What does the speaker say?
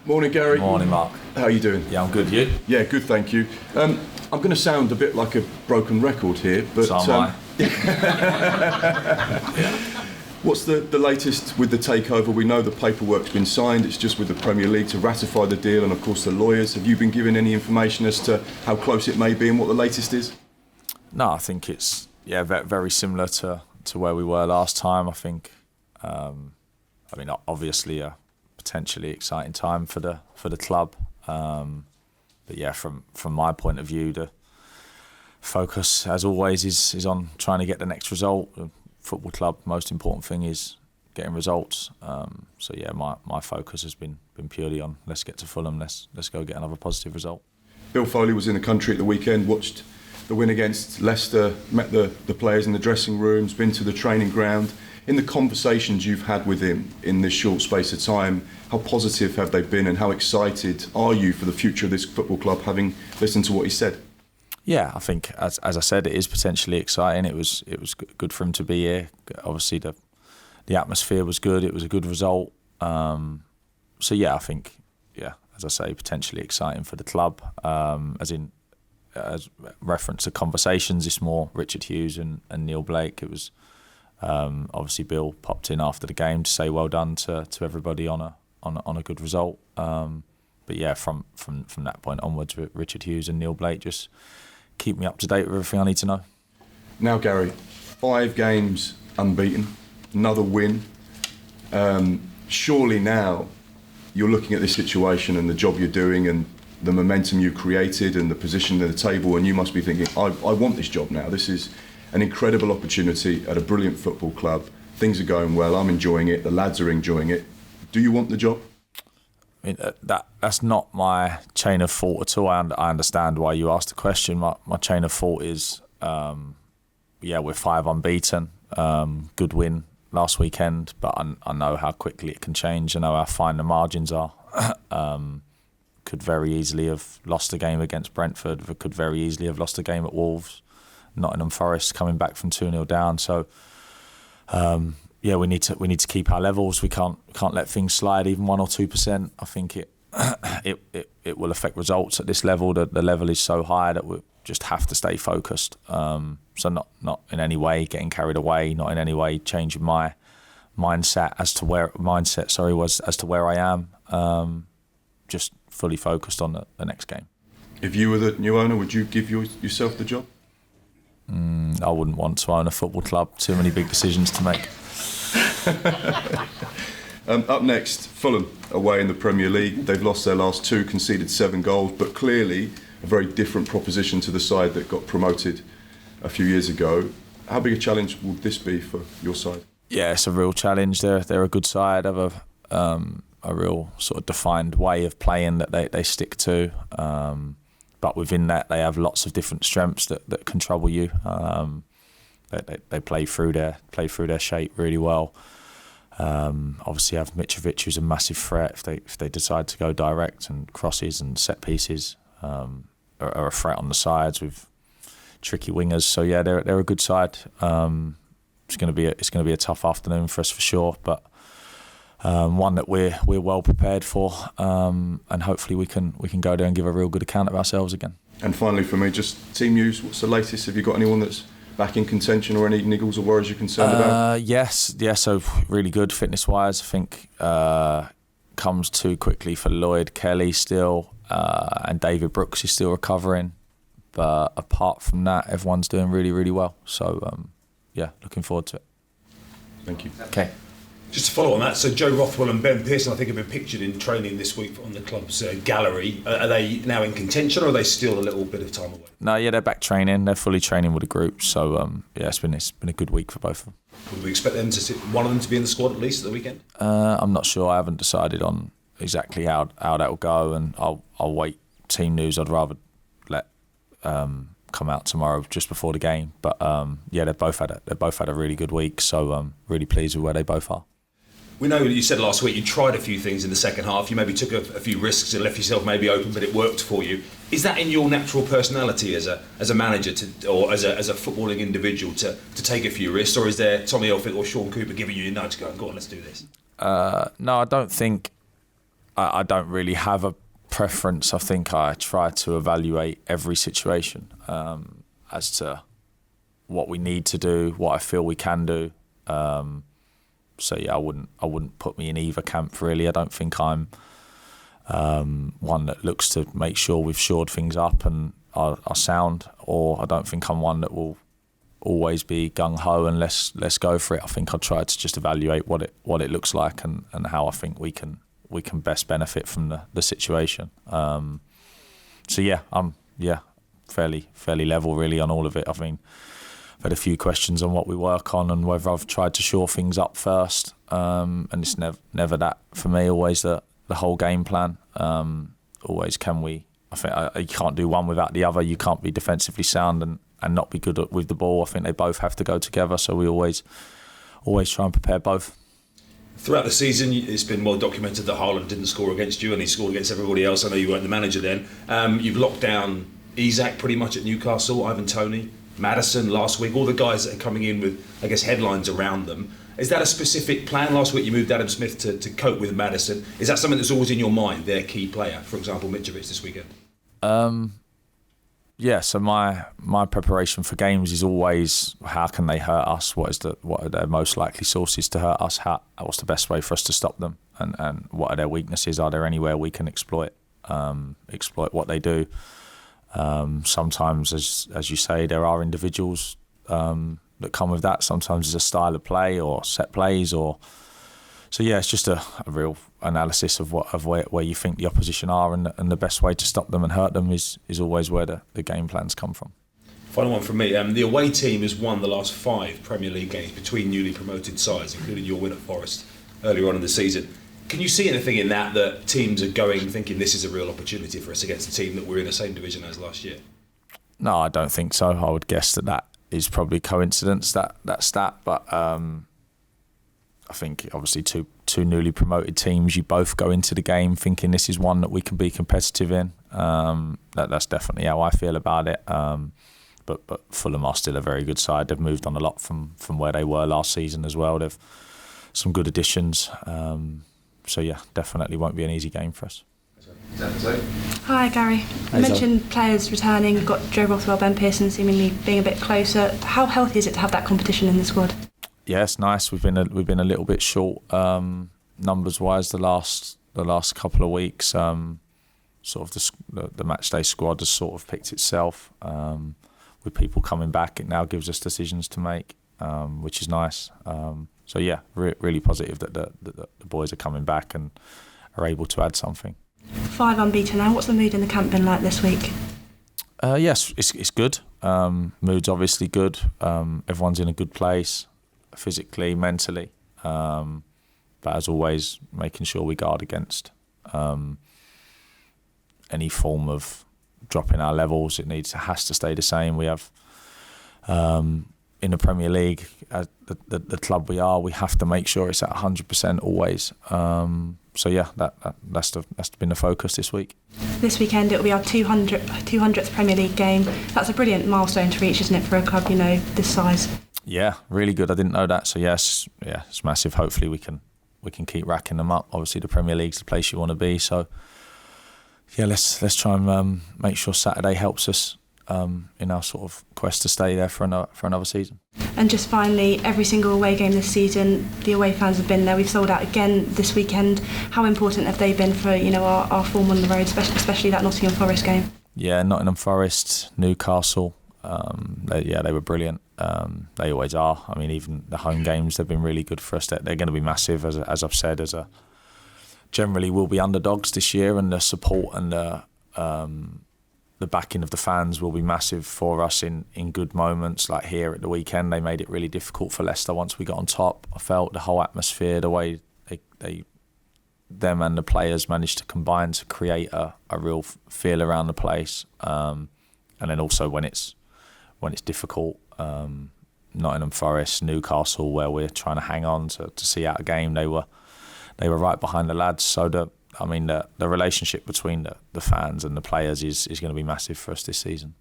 Morning, Gary. Morning, Mark. How are you doing? Yeah, I'm good. You? Yeah, good, thank you. I'm going to sound a bit like a broken record here, but So am I. What's the latest with the takeover? We know the paperwork's been signed. It's just with the Premier League to ratify the deal, and of course the lawyers. Have you been given any information as to how close it may be and what the latest is? No, I think it's very similar to where we were last time. I think, obviously a potentially exciting time for the club, but yeah, from my point of view, the focus as always is on trying to get the next result. The football club, most important thing is getting results. So yeah, my focus has been purely on let's get to Fulham, let's go get another positive result. Bill Foley was in the country at the weekend, watched the win against Leicester, met the players in the dressing rooms, been to the training ground. In the conversations you've had with him in this short space of time, how positive have they been and how excited are you for the future of this football club, having listened to what he said? Yeah, I think as I said, it is potentially exciting. It was good for him to be here. Obviously, the atmosphere was good. It was a good result. So yeah, I think as I say, potentially exciting for the club. As reference to conversations, it's more Richard Hughes and Neil Blake. It was obviously Bill popped in after the game to say well done to everybody on a good result. But yeah, from that point onwards, Richard Hughes and Neil Blake just keep me up to date with everything I need to know. Now, Gary, 5 games unbeaten, another win. Surely now you're looking at this situation and the job you're doing and the momentum you created and the position at the table, and you must be thinking, I want this job now. This is an incredible opportunity at a brilliant football club. Things are going well. I'm enjoying it. The lads are enjoying it. Do you want the job? I mean, that's not my chain of thought at all. I understand why you asked the question. My chain of thought is, we're 5 unbeaten. Good win last weekend, but I know how quickly it can change. I know how fine the margins are. Could very easily have lost a game against Brentford. Could very easily have lost a game at Wolves. Nottingham Forest coming back from 2-0 down. So we need to keep our levels. We can't let things slide even 1 or 2%. I think it will affect results at this level. The level is so high that we just have to stay focused. So not in any way getting carried away. Not in any way changing my mindset as to where I am. Just fully focused on the next game. If you were the new owner, would you give yourself the job? I wouldn't want to own a football club. Too many big decisions to make. Up next, Fulham away in the Premier League. They've lost their last 2, conceded 7 goals, but clearly a very different proposition to the side that got promoted a few years ago. How big a challenge will this be for your side? Yeah, it's a real challenge. They're a good side, have a real sort of defined way of playing that they stick to. But within that, they have lots of different strengths that can trouble you. They play through their shape really well. Obviously, have Mitrovic, who's a massive threat if they decide to go direct, and crosses and set pieces are a threat on the sides with tricky wingers. So yeah, they're a good side. It's going to be a tough afternoon for us for sure, but one that we're well prepared for, and hopefully we can go there and give a real good account of ourselves again. And finally for me, just team news, what's the latest? Have you got anyone that's back in contention or any niggles or worries you're concerned about? Yes, so really good fitness wise. I think comes too quickly for Lloyd Kelly still, and David Brooks is still recovering, but apart from that everyone's doing really, really well, so looking forward to it. Thank you. Okay. Just to follow on that, so Joe Rothwell and Ben Pearson, I think, have been pictured in training this week on the club's gallery. Are they now in contention, or are they still a little bit of time away? No, they're back training. They're fully training with the group. So it's been a good week for both of them. Would we expect one of them to be in the squad at least at the weekend? I'm not sure. I haven't decided on exactly how that will go, and I'll wait. Team news, I'd rather let come out tomorrow just before the game. But they both had a really good week. So really pleased with where they both are. We know you said last week you tried a few things in the second half. You maybe took a few risks and left yourself maybe open, but it worked for you. Is that in your natural personality as a manager or as a footballing individual to take a few risks, or is there Tommy Elphick or Sean Cooper giving you a nudge, going, "Go on, let's do this"? No, I don't think I don't really have a preference. I think I try to evaluate every situation as to what we need to do, what I feel we can do. So yeah, I wouldn't put me in either camp really. I don't think I'm one that looks to make sure we've shored things up and are sound, or I don't think I'm one that will always be gung ho and let's go for it. I think I try to just evaluate what it looks like and how I think we can best benefit from the situation. So yeah, I'm fairly level really on all of it. I mean, I've had a few questions on what we work on and whether I've tried to shore things up first, and it's never that for me. Always the whole game plan. Always can we. I think you can't do one without the other. You can't be defensively sound and not be good with the ball. I think they both have to go together. So we always try and prepare both. Throughout the season, it's been well documented that Haaland didn't score against you and he scored against everybody else. I know you weren't the manager then. You've locked down Isak pretty much at Newcastle, Ivan Toney, Maddison last week, all the guys that are coming in with, I guess, headlines around them. Is that a specific plan? Last week you moved Adam Smith to cope with Maddison. Is that something that's always in your mind, their key player? For example, Mitrovic this weekend? Yeah, so my preparation for games is always how can they hurt us? What are their most likely sources to hurt us? What's the best way for us to stop them? And what are their weaknesses? Are there anywhere we can exploit what they do? Sometimes, as you say, there are individuals that come with that. Sometimes it's a style of play or set plays, so yeah, it's just a real analysis of where you think the opposition are, and the best way to stop them and hurt them is always where the game plans come from. Final one from me. The away team has won the last 5 Premier League games between newly promoted sides, including your win at Forest earlier on in the season. Can you see anything in that teams are going thinking this is a real opportunity for us against a team that we're in the same division as last year? No, I don't think so. I would guess that is probably coincidence, that stat, but I think obviously two newly promoted teams, you both go into the game thinking this is one that we can be competitive in. That's definitely how I feel about it. But Fulham are still a very good side. They've moved on a lot from where they were last season as well. They've some good additions. So yeah, definitely won't be an easy game for us. Hi Gary. You mentioned players returning. You've got Joe Rothwell, Ben Pearson seemingly being a bit closer. How healthy is it to have that competition in the squad? Yeah, it's nice. We've been a little bit short numbers wise the last couple of weeks. Sort of the match day squad has sort of picked itself. With people coming back, it now gives us decisions to make, which is nice. So yeah, really positive that the boys are coming back and are able to add something. 5 unbeaten now. What's the mood in the camp been like this week? Yes, it's good. Mood's obviously good. Everyone's in a good place, physically, mentally. But as always, making sure we guard against any form of dropping our levels. It has to stay the same. We have in the Premier League, the club we have to make sure it's at 100% always. So yeah, that's been the focus this week. This weekend it will be our 200th Premier League game. That's a brilliant milestone to reach, isn't it, for a club this size? Yeah, really good. I didn't know that. So yes, yeah, it's massive. Hopefully we can keep racking them up. Obviously the Premier League's the place you want to be. So yeah, let's try and make sure Saturday helps us in our sort of quest to stay there for another season. And just finally, every single away game this season, the away fans have been there. We've sold out again this weekend. How important have they been for our form on the road, especially that Nottingham Forest game? Yeah, Nottingham Forest, Newcastle. They were brilliant. They always are. I mean, even the home games, they've been really good for us. They're going to be massive, as I've said. Generally, we'll be underdogs this year, and the support and the backing of the fans will be massive for us in good moments. Like here at the weekend, they made it really difficult for Leicester once we got on top. I felt the whole atmosphere, the way them and the players managed to combine to create a real feel around the place. And then also when it's difficult, Nottingham Forest, Newcastle, where we're trying to hang on to see out a game, they were right behind the lads. So the relationship between the fans and the players is going to be massive for us this season.